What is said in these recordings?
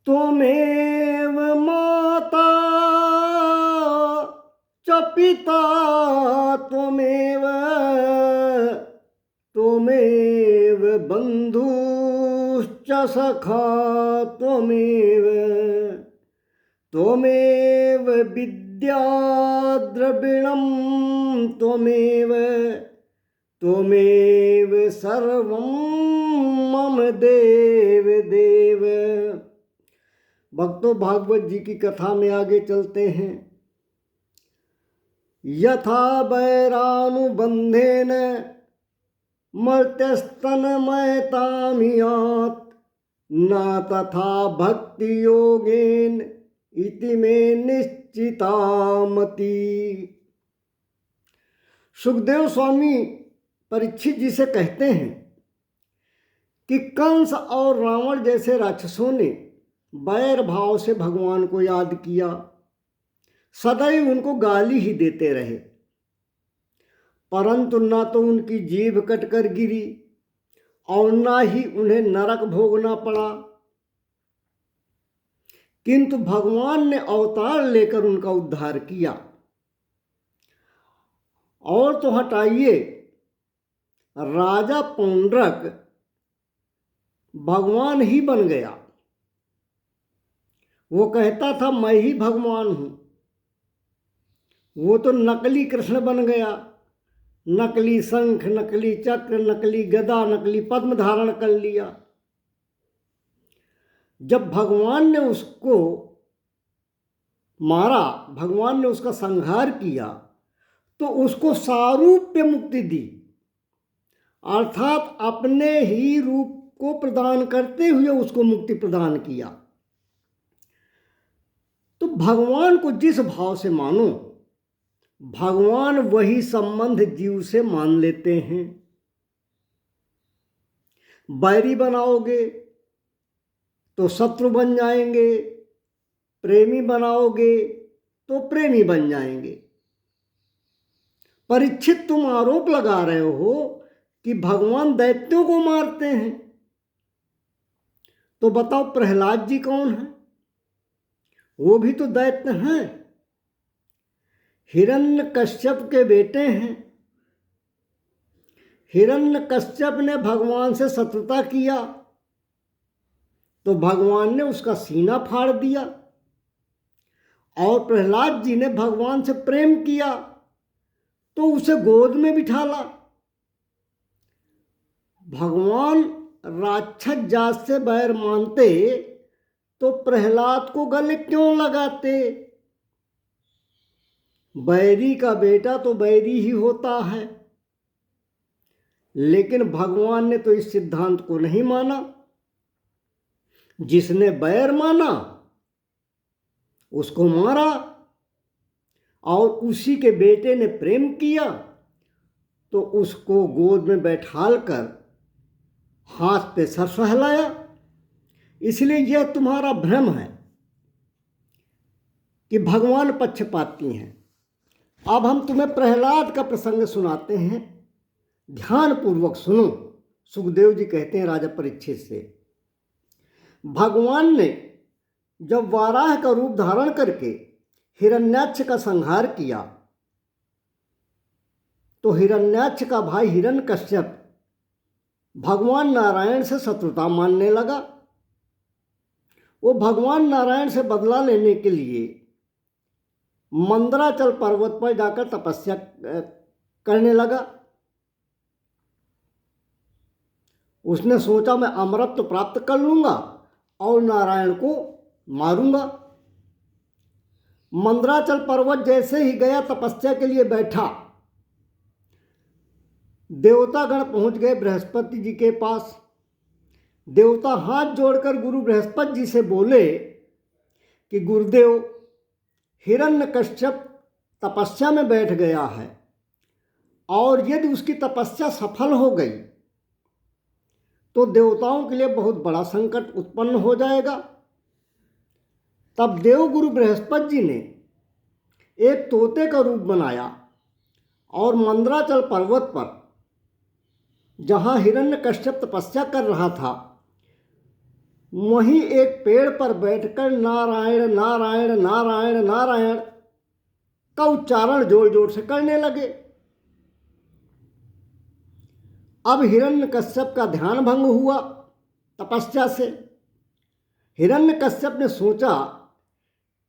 त्वमेव माता च पिता त्वमेव त्वमेव बन्धुश्च सखा त्वमेव त्वमेव विद्या द्रविणं त्वमेव त्वमेव सर्वं मम देव देव। भक्तों, भागवत जी की कथा में आगे चलते हैं। यथा वैरानुबंधेन मर्त्यस्तनमयतामियात् न तथा भक्ति योगेन इति में निश्चिता मति। सुखदेव स्वामी परीक्षित जी से कहते हैं कि कंस और रावण जैसे राक्षसों ने बैर भाव से भगवान को याद किया, सदैव उनको गाली ही देते रहे, परंतु न तो उनकी जीभ कटकर गिरी और न ही उन्हें नरक भोगना पड़ा, किंतु भगवान ने अवतार लेकर उनका उद्धार किया। और तो हटाइए, राजा पौंड्रक भगवान ही बन गया। वो कहता था मैं ही भगवान हूं, वो तो नकली कृष्ण बन गया। नकली शंख, नकली चक्र, नकली गदा, नकली पद्म धारण कर लिया। जब भगवान ने उसको मारा, भगवान ने उसका संहार किया, तो उसको सारूप्य मुक्ति दी, अर्थात अपने ही रूप को प्रदान करते हुए उसको मुक्ति प्रदान किया। तो भगवान को जिस भाव से मानो, भगवान वही संबंध जीव से मान लेते हैं। बैरी बनाओगे तो शत्रु बन जाएंगे, प्रेमी बनाओगे तो प्रेमी बन जाएंगे। परीक्षित, तुम आरोप लगा रहे हो कि भगवान दैत्यों को मारते हैं, तो बताओ प्रहलाद जी कौन है? वो भी तो दैत्य हैं, हिरण्यकश्यप के बेटे हैं। हिरण्यकश्यप ने भगवान से शत्रुता किया तो भगवान ने उसका सीना फाड़ दिया, और प्रहलाद जी ने भगवान से प्रेम किया तो उसे गोद में बिठाला। भगवान राक्षस जात से बैर मानते तो प्रहलाद को गले क्यों लगाते? बैरी का बेटा तो बैरी ही होता है। लेकिन भगवान ने तो इस सिद्धांत को नहीं माना। जिसने बैर माना उसको मारा, और उसी के बेटे ने प्रेम किया तो उसको गोद में बैठाल कर हाथ पे सर सहलाया। इसलिए यह तुम्हारा भ्रम है कि भगवान पक्षपाती हैं। अब हम तुम्हें प्रहलाद का प्रसंग सुनाते हैं, ध्यान पूर्वक सुनो। सुखदेव जी कहते हैं राजा परीक्षित से, भगवान ने जब वाराह का रूप धारण करके हिरण्याक्ष का संहार किया तो हिरण्याक्ष का भाई हिरण्यकश्यप भगवान नारायण से शत्रुता मानने लगा। वो भगवान नारायण से बदला लेने के लिए मंदराचल पर्वत पर जाकर तपस्या करने लगा। उसने सोचा मैं अमरत्व प्राप्त कर लूंगा और नारायण को मारूंगा। मंदराचल पर्वत जैसे ही गया, तपस्या के लिए बैठा, देवतागण पहुंच गए बृहस्पति जी के पास। देवता हाथ जोड़कर गुरु बृहस्पति जी से बोले कि गुरुदेव, हिरण्यकश्यप तपस्या में बैठ गया है, और यदि उसकी तपस्या सफल हो गई तो देवताओं के लिए बहुत बड़ा संकट उत्पन्न हो जाएगा। तब देवगुरु बृहस्पति जी ने एक तोते का रूप बनाया और मंदराचल पर्वत पर, जहाँ हिरण्यकश्यप तपस्या कर रहा था, वहीं एक पेड़ पर बैठकर नारायण नारायण नारायण नारायण का उच्चारण जोर जोर से करने लगे। अब हिरण्यकश्यप का ध्यान भंग हुआ तपस्या से। हिरण्यकश्यप ने सोचा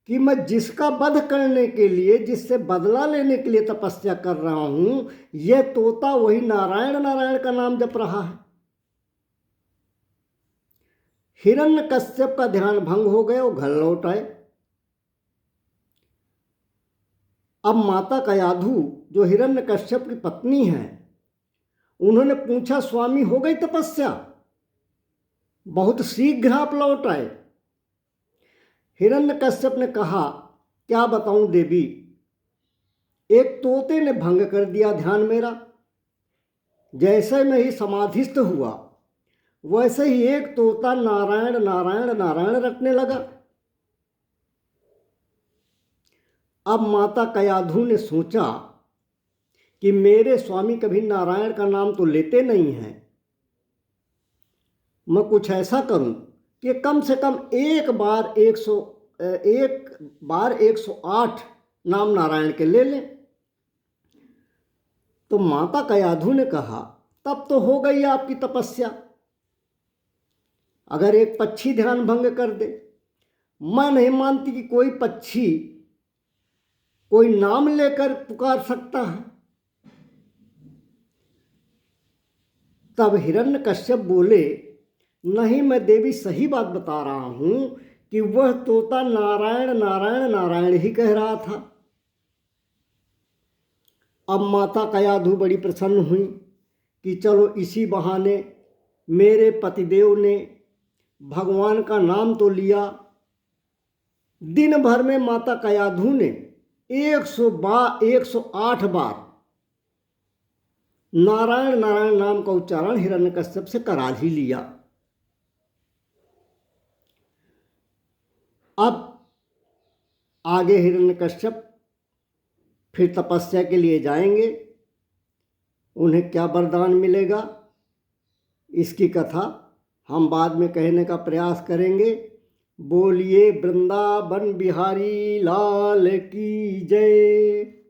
कि मैं जिसका वध करने के लिए, जिससे बदला लेने के लिए तपस्या कर रहा हूं, यह तोता वही नारायण नारायण का नाम जप रहा है। हिरण्यकश्यप का ध्यान भंग हो गया, वो घर लौट आए। अब माता कयाधु जो हिरण्यकश्यप की पत्नी है, उन्होंने पूछा, स्वामी हो गई तपस्या? बहुत शीघ्र आप लौट आए। हिरण्यकश्यप ने कहा, क्या बताऊं देवी, एक तोते ने भंग कर दिया ध्यान मेरा। जैसे मैं ही समाधिस्थ हुआ, वैसे ही एक तोता नारायण नारायण नारायण रटने लगा। अब माता कयाधु ने सोचा कि मेरे स्वामी कभी नारायण का नाम तो लेते नहीं हैं, मैं कुछ ऐसा करूं कि कम से कम एक बार 108 नाम नारायण के ले लें। तो माता कयाधु ने कहा, तब तो हो गई आपकी तपस्या। अगर एक पक्षी ध्यान भंग कर दे, मैं नहीं मानती कि कोई पक्षी कोई नाम लेकर पुकार सकता है। तब हिरण्यकश्यप बोले, नहीं, मैं देवी सही बात बता रहा हूं कि वह तोता नारायण नारायण नारायण ही कह रहा था। अब माता कयाधु बड़ी प्रसन्न हुई कि चलो इसी बहाने मेरे पतिदेव ने भगवान का नाम तो लिया। दिन भर में माता कयाधु ने 108 बार नारायण नारायण नाम का उच्चारण हिरण्यकश्यप से करा ही लिया। अब आगे हिरण्यकश्यप फिर तपस्या के लिए जाएंगे, उन्हें क्या वरदान मिलेगा, इसकी कथा हम बाद में कहने का प्रयास करेंगे। बोलिए वृंदावन बिहारी लाल की जय।